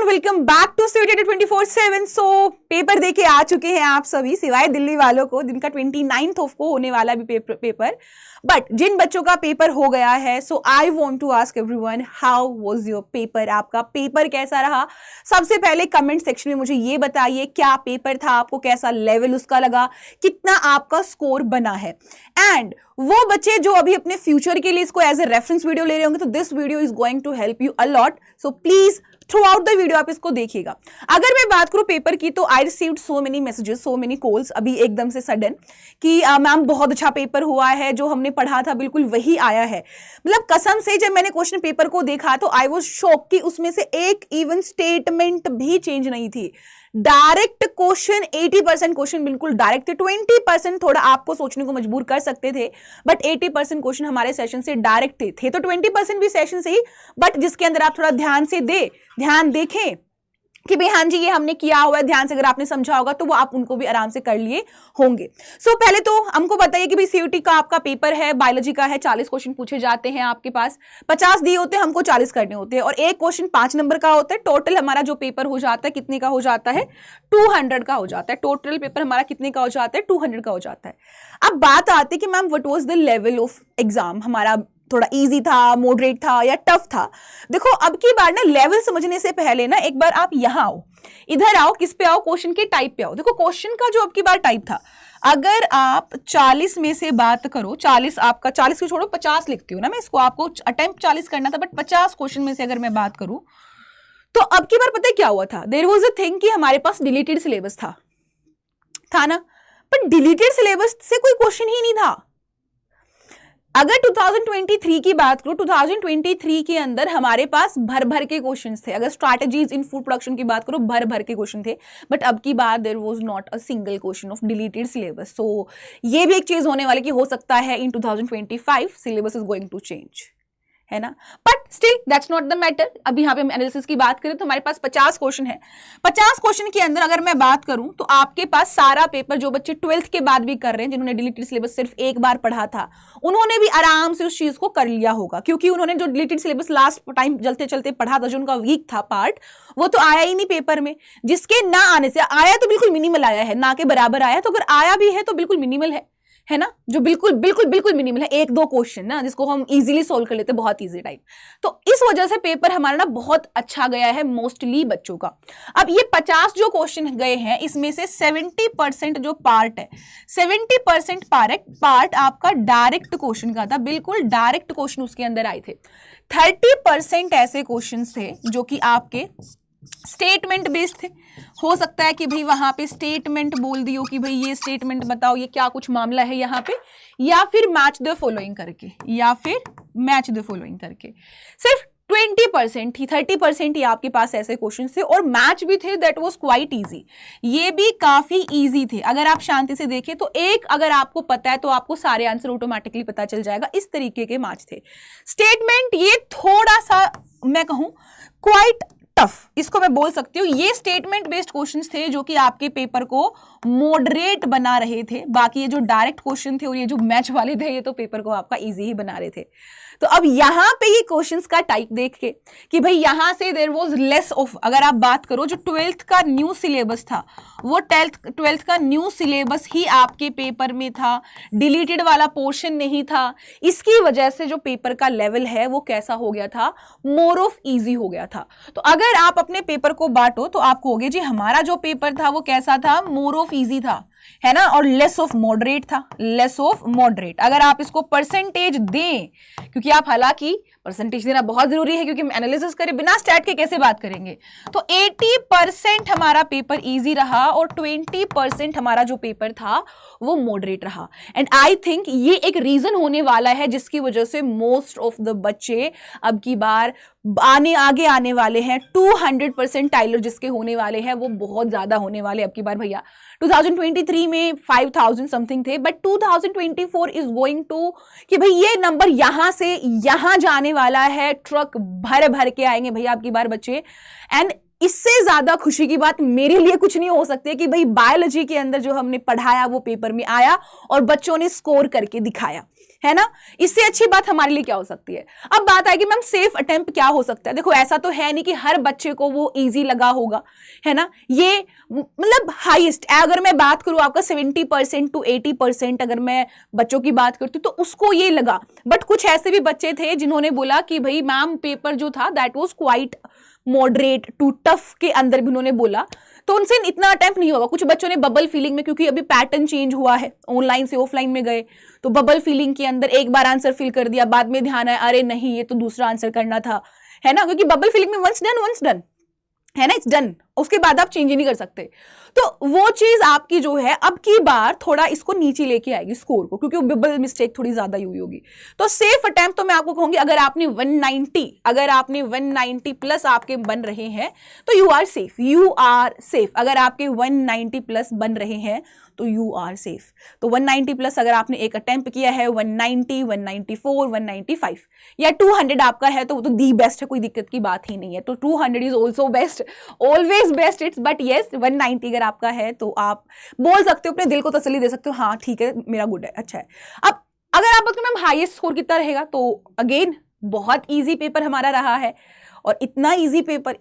Everyone, welcome back to study 24/7। So paper देके आ चुके हैं आप सभी, सिवाय दिल्ली वालों को, जिनका 29 को होने वाला भी पेपर। बट जिन बच्चों का पेपर हो गया है, so I want to ask everyone, how was your paper? आपका पेपर कैसा रहा? सबसे पहले कमेंट सेक्शन में मुझे ये बताइए, क्या पेपर था, आपको कैसा लेवल उसका लगा, कितना आपका स्कोर बना है। एंड वो बच्चे जो अभी अपने फ्यूचर के लिए इसको एज ए रेफरेंस वीडियो ले रहे होंगे, तो this video is going to help you a lot. So please throughout the video आप इसको देखिएगा। अगर मैं बात करूं पेपर की, तो I received so many messages, so many calls अभी एकदम से सडन कि मैम बहुत अच्छा पेपर हुआ है, जो हमने पढ़ा था बिल्कुल वही आया है। मतलब कसम से जब मैंने क्वेश्चन पेपर को देखा तो आई वाज शॉक कि उसमें से एक इवन स्टेटमेंट भी चेंज नहीं थी। डायरेक्ट क्वेश्चन, 80% क्वेश्चन बिल्कुल डायरेक्ट थे, 20% थोड़ा आपको सोचने को मजबूर कर सकते थे, बट 80% क्वेश्चन हमारे सेशन से डायरेक्ट थे तो 20% भी सेशन से ही, बट जिसके अंदर आप थोड़ा ध्यान देखें कि भाई हाँ जी ये हमने किया हुआ है, ध्यान से अगर आपने समझा होगा तो वो आप उनको भी आराम से कर लिए होंगे। सो पहले तो हमको बताइए कि भाई सीयूटी का आपका पेपर है, बायोलॉजी का है, 40 क्वेश्चन पूछे जाते हैं आपके पास, 50 दिए होते हैं, हमको 40 करने होते हैं और एक क्वेश्चन 5 नंबर का होता है। टोटल हमारा जो पेपर हो जाता है कितने का हो जाता है? 200 का हो जाता है। टोटल पेपर हमारा कितने का हो जाता है? 200 का हो जाता है। अब बात आती है कि ma'am what was the level of exam, हमारा थोड़ा इजी था, मॉडरेट था या टफ था? देखो अब की बार ना लेवल समझने से पहले ना एक बार आप यहां आओ, इधर आओ, किस पे आओ? क्वेश्चन के टाइप पे आओ। देखो क्वेश्चन का जो अब की बार टाइप था, अगर आप 40 में से बात करो, 40 आपका, 40 को छोड़ो 50 लिखती हूँ ना मैं इसको, आपको अटेम्प्ट 40 करना था, बट 50 क्वेश्चन में से अगर मैं बात करूं तो अब की बार पता है क्या हुआ था? देयर वाज अ थिंग कि हमारे पास डिलीटेड सिलेबस था ना, बट डिलीटेड सिलेबस से कोई क्वेश्चन ही नहीं था। अगर 2023 की बात करो, 2023 के अंदर हमारे पास भर भर के क्वेश्चंस थे। अगर स्ट्रैटेजीज इन फूड प्रोडक्शन की बात करो, भर भर के क्वेश्चन थे, बट अब की बात there was not a single question of deleted syllabus. So ये भी एक चीज होने वाली कि हो सकता है in 2025 syllabus is going to change, है ना, but still that's not the matter. अभी यहाँ पे हम एनालिसिस की बात करें तो हमारे पास 50 क्वेश्चन है। 50 क्वेश्चन के अंदर अगर मैं बात करूं तो आपके पास सारा पेपर, जो बच्चे 12th के बाद भी कर रहे हैं, जिन्होंने डिलीटेड सिलेबस सिर्फ एक बार पढ़ा था, उन्होंने भी आराम से उस चीज को कर लिया होगा, क्योंकि उन्होंने जो डिलीटेड सिलेबस लास्ट टाइम चलते चलते पढ़ा था, जो उनका वीक था पार्ट, वो तो आया ही नहीं पेपर में। जिसके ना आने से, आया तो बिल्कुल मिनिमल आया है, ना के बराबर आया, तो अगर आया भी है तो बिल्कुल मिनिमल है ना, जो बिल्कुल बिल्कुल बिल्कुल मिनिमल है, 1-2 क्वेश्चन ना, जिसको हम इजीली सोल्व कर लेते हैं, बहुत इजी टाइप। तो इस वजह से पेपर हमारा ना बहुत अच्छा गया है मोस्टली बच्चों का। अब ये 50 जो क्वेश्चन गए हैं, इसमें से 70% जो पार्ट है, 70% पार्ट आपका डायरेक्ट क्वेश्चन का था, बिल्कुल डायरेक्ट क्वेश्चन उसके अंदर आए थे। 30% ऐसे क्वेश्चन थे जो कि आपके स्टेटमेंट बेस्ड थे। हो सकता है कि भाई वहां पे स्टेटमेंट बोल दियो कि भाई ये स्टेटमेंट बताओ, ये क्या कुछ मामला है यहाँ पे, या फिर मैच द फॉलोइंग करके, सिर्फ 20% ही, 30% ही आपके पास ऐसे क्वेश्चन थे, और मैच भी थे, दैट वाज क्वाइट इजी। ये भी काफी इजी थे। अगर आप शांति से देखें तो एक अगर आपको पता है तो आपको सारे आंसर ऑटोमेटिकली पता चल जाएगा, इस तरीके के मैच थे। स्टेटमेंट ये थोड़ा सा मैं कहूं क्वाइट टफ, इसको मैं बोल सकती हूँ। ये स्टेटमेंट बेस्ड क्वेश्चंस थे जो कि आपके पेपर को मॉडरेट बना रहे थे। बाकी ये जो डायरेक्ट क्वेश्चन थे और ये जो मैच वाले थे, ये तो पेपर को आपका इजी ही बना रहे थे। तो अब यहां पे ये क्वेश्चंस का टाइप देख के कि भाई यहां से देयर वाज लेस ऑफ, अगर आप बात करो जो 12th का न्यू सिलेबस था, वो 12th का न्यू सिलेबस ही आपके पेपर में था, डिलीटेड वाला पोर्शन नहीं था। इसकी वजह से जो पेपर का लेवल है वो कैसा हो गया था? मोर ऑफ इजी हो गया था। तो अगर आप अपने पेपर को बांटो तो आप कहोगे जी हमारा जो पेपर था वो कैसा था? मोर ऑफ इजी था, है ना, और लेस ऑफ मॉडरेट था, लेस ऑफ मॉडरेट। अगर आप इसको परसेंटेज दें, क्योंकि आप, हालांकि परसेंटेज देना बहुत जरूरी है, क्योंकि हम एनालिसिस करें बिना स्टैट के कैसे बात करेंगे, तो 80% हमारा पेपर इजी रहा और 20% हमारा जो पेपर था वो मॉडरेट रहा। एंड आई थिंक ये एक रीजन होने वाला है जिसकी वजह से मोस्ट ऑफ द बच्चे अब की बार आगे आने वाले हैं। 200% टाइलर जिसके होने वाले हैं वो बहुत ज्यादा होने वाले अब की बार भैया। 2023 में 5000 समथिंग थे, बट 2024 इज गोइंग टू कि भाई ये नंबर यहां से यहां जाने वाला है, ट्रक भर भर के आएंगे भैया अब की बार बच्चे। एंड इससे ज्यादा खुशी की बात मेरे लिए कुछ नहीं हो सकती कि भाई बायोलॉजी के अंदर जो हमने पढ़ाया वो पेपर में आया और बच्चों ने स्कोर करके दिखाया, है ना। इससे अच्छी बात हमारे लिए क्या हो सकती है। अब बात आएगी मैम सेफ अटेम्प्ट क्या हो सकता है। देखो ऐसा तो है नहीं कि हर बच्चे को वो इजी लगा होगा, है ना। ये मतलब हाईएस्ट अगर मैं बात करूं आपका 70% to 80% अगर मैं बच्चों की बात करती हूँ तो उसको ये लगा। बट कुछ ऐसे भी बच्चे थे जिन्होंने बोला कि भाई मैम पेपर जो था that was quite moderate to tough के अंदर भी उन्होंने बोला, तो उनसे इतना अटेम्प्ट नहीं होगा। कुछ बच्चों ने बबल फीलिंग में, क्योंकि अभी पैटर्न चेंज हुआ है, ऑनलाइन से ऑफलाइन में गए, तो बबल फीलिंग के अंदर एक बार आंसर फिल कर दिया, बाद में ध्यान आया अरे नहीं ये तो दूसरा आंसर करना था, है ना। क्योंकि बबल फीलिंग में वंस डन है ना, इट्स डन, उसके बाद आप चेंज ही नहीं कर सकते। तो वो चीज आपकी जो है अब की बार थोड़ा इसको नीचे लेके आएगी स्कोर को, क्योंकि बबल मिस्टेक थोड़ी ज्यादा हुई होगी। तो सेफ अटेम्प्ट तो मैं आपको कहूंगी अगर आपने 190 प्लस आपके बन रहे हैं तो यू आर सेफ। अगर आपके 190 प्लस बन रहे हैं तो यू आर सेफ। तो 190 प्लस अगर आपने एक अटेम्प्ट किया है, 190, 194, 195 या 200 आपका है तो वो तो दी बेस्ट है, कोई दिक्कत की बात ही नहीं है। तो 200 is also best, always best it's, but yes 190 अगर आपका है तो आप बोल सकते हो, अपने दिल को तसल्ली दे सकते हो, हाँ ठीक है मेरा गुड है, अच्छा है। अब अगर आप बोलते मैम हाईएस्ट स्कोर कितना रहेगा, तो अगेन बहुत इजी पेपर हमारा रहा है, और इतना इजी पेपर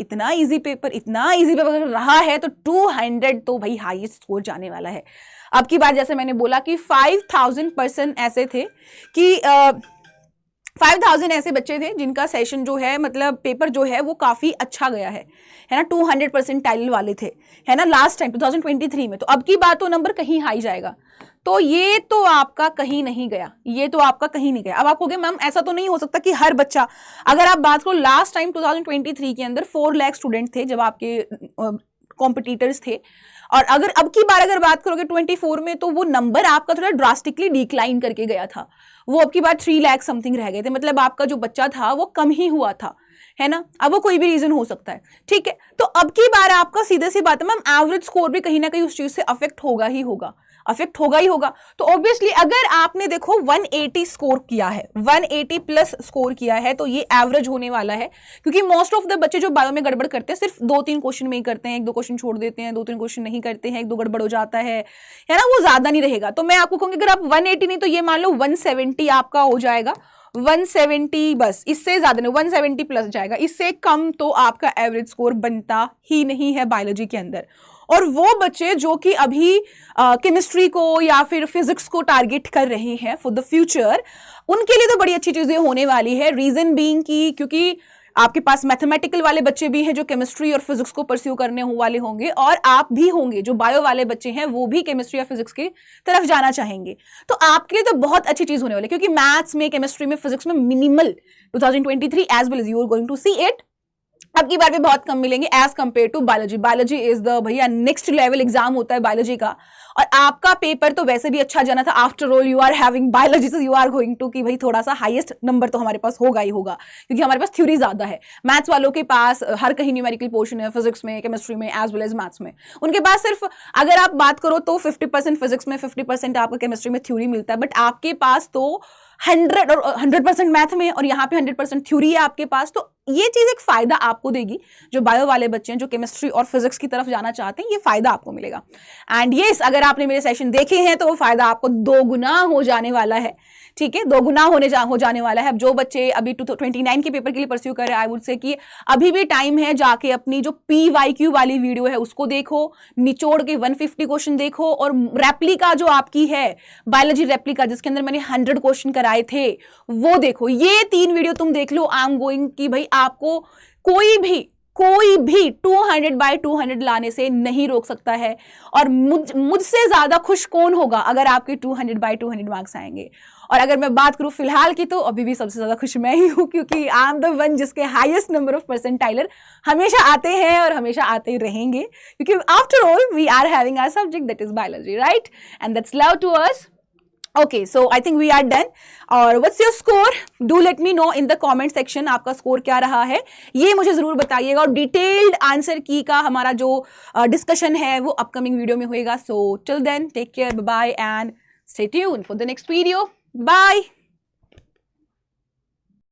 अगर रहा है तो 200 तो भाई हाईएस्ट स्कोर जाने वाला है। अब की बार जैसे मैंने बोला कि 5000 ऐसे थे कि 5000 ऐसे बच्चे थे जिनका सेशन जो है मतलब पेपर जो है वो काफी अच्छा गया है ना, 200% टाइल वाले थे, है ना, लास्ट टाइम 2023 में। तो अब की बात तो नंबर कहीं हाई जाएगा, तो ये तो आपका कहीं नहीं गया। अब आप कहोगे मैम ऐसा तो नहीं हो सकता कि हर बच्चा, अगर आप बात करो लास्ट टाइम 2023 के अंदर 4 लाख स्टूडेंट थे जब आपके कॉम्पिटिटर्स थे, और अगर अब की बार अगर बात करोगे 24 में तो वो नंबर आपका थोड़ा ड्रास्टिकली डिक्लाइन करके गया था, वो अब की बार 3 लाख समथिंग रह गए थे, मतलब आपका जो बच्चा था वो कम ही हुआ था, है ना। अब वो कोई भी रीजन हो सकता है, ठीक है। तो अब की बार आपका सीधे सी बात है मैम एवरेज स्कोर भी कहीं ना कहीं उस चीज से अफेक्ट होगा ही होगा। तो ऑब्वियसली अगर आपने देखो 180 स्कोर किया है, 180 प्लस स्कोर किया है, तो ये एवरेज होने वाला है, क्योंकि मोस्ट ऑफ द बच्चे जो बायो में गड़बड़ करते हैं सिर्फ 2-3 क्वेश्चन में ही करते हैं, 1-2 क्वेश्चन छोड़ देते हैं, 2-3 क्वेश्चन नहीं करते हैं, 1-2 गड़बड़ हो जाता है ना, वो ज्यादा नहीं रहेगा। तो मैं आपको कहूंगी अगर आप 180 नहीं तो ये मान लो 170 आपका हो जाएगा, 170 बस, इससे ज्यादा नहीं, 170 प्लस जाएगा, इससे कम तो आपका एवरेज स्कोर बनता ही नहीं है बायोलॉजी के अंदर। और वो बच्चे जो कि अभी केमिस्ट्री को या फिर फिजिक्स को टारगेट कर रहे हैं फॉर द फ्यूचर, उनके लिए तो बड़ी अच्छी चीजें होने वाली है। रीजन बीइंग की क्योंकि आपके पास मैथमेटिकल वाले बच्चे भी हैं जो केमिस्ट्री और फिजिक्स को परस्यू करने वाले होंगे, और आप भी होंगे जो बायो वाले बच्चे हैं वो भी केमिस्ट्री या फिजिक्स की तरफ जाना चाहेंगे। तो आपके लिए तो बहुत अच्छी चीज होने वाली है, क्योंकि मैथ्स में, केमिस्ट्री में, फिजिक्स में minimal 2023 as well as you are going to see it अब की बार भी बहुत कम मिलेंगे as compare to biology. Biology is the भैया नेक्स्ट लेवल एग्जाम होता है बायोलॉजी का, और आपका पेपर तो वैसे भी अच्छा जाना था। After all you are having biology, so you are going to कि भाई थोड़ा सा हाईएस्ट नंबर तो हमारे पास होगा ही होगा, क्योंकि हमारे पास थ्योरी ज्यादा है। मैथ्स वालों के पास हर कहीं न्यूमेरिकल पोर्शन है, फिजिक्स में, केमिस्ट्री में एज वेल एज मैथ्स में। उनके पास सिर्फ अगर आप बात करो तो 50% फिजिक्स में, 50% आपका केमिस्ट्री में थ्योरी मिलता है, बट आपके पास तो 100% मैथ में, और यहाँ पे 100% थ्योरी है आपके पास। तो ये चीज एक फायदा आपको देगी जो बायो वाले बच्चे हैं, जो केमिस्ट्री और फिजिक्स की तरफ जाना चाहते हैं, ये फायदा आपको मिलेगा। एंड यस, अगर आपने मेरे सेशन देखे हैं तो वो फायदा आपको 2 गुना हो जाने वाला है, ठीक है, 2 गुना हो जाने वाला है। अब जो बच्चे अभी 29 के पेपर के लिए परस्यू कर रहे हैं, आई वुड से कि अभी भी टाइम है, जाके अपनी जो PYQ वाली वीडियो है उसको देखो, निचोड़ के 150 क्वेश्चन देखो, और रेप्लिका जो आपकी है बायोलॉजी रेप्लिका जिसके अंदर मैंने 100 क्वेश्चन कराए थे वो देखो। ये 3 वीडियो तुम देख लो, आई एम गोइंग कि भाई आपको कोई भी 200/200 लाने से नहीं रोक सकता है। और मुझसे ज्यादा खुश कौन होगा अगर आपके 200/200 मार्क्स आएंगे। और अगर मैं बात करूं फिलहाल की तो अभी भी सबसे ज्यादा खुश मैं ही हूं, क्योंकि आई एम द वन जिसके हाईएस्ट नंबर ऑफ परसेंटाइलर हमेशा आते हैं और हमेशा आते ही रहेंगे, क्योंकि after all we are having our subject that is biology, right, and that's love to us. Okay, so I think we are done. और what's your score? Do let me know in the comment section आपका score क्या रहा है, ये मुझे जरूर बताइएगा। और डिटेल्ड आंसर की का हमारा जो डिस्कशन है वो अपकमिंग वीडियो में होएगा। So till then, take care, bye bye and stay tuned for the next video. Bye.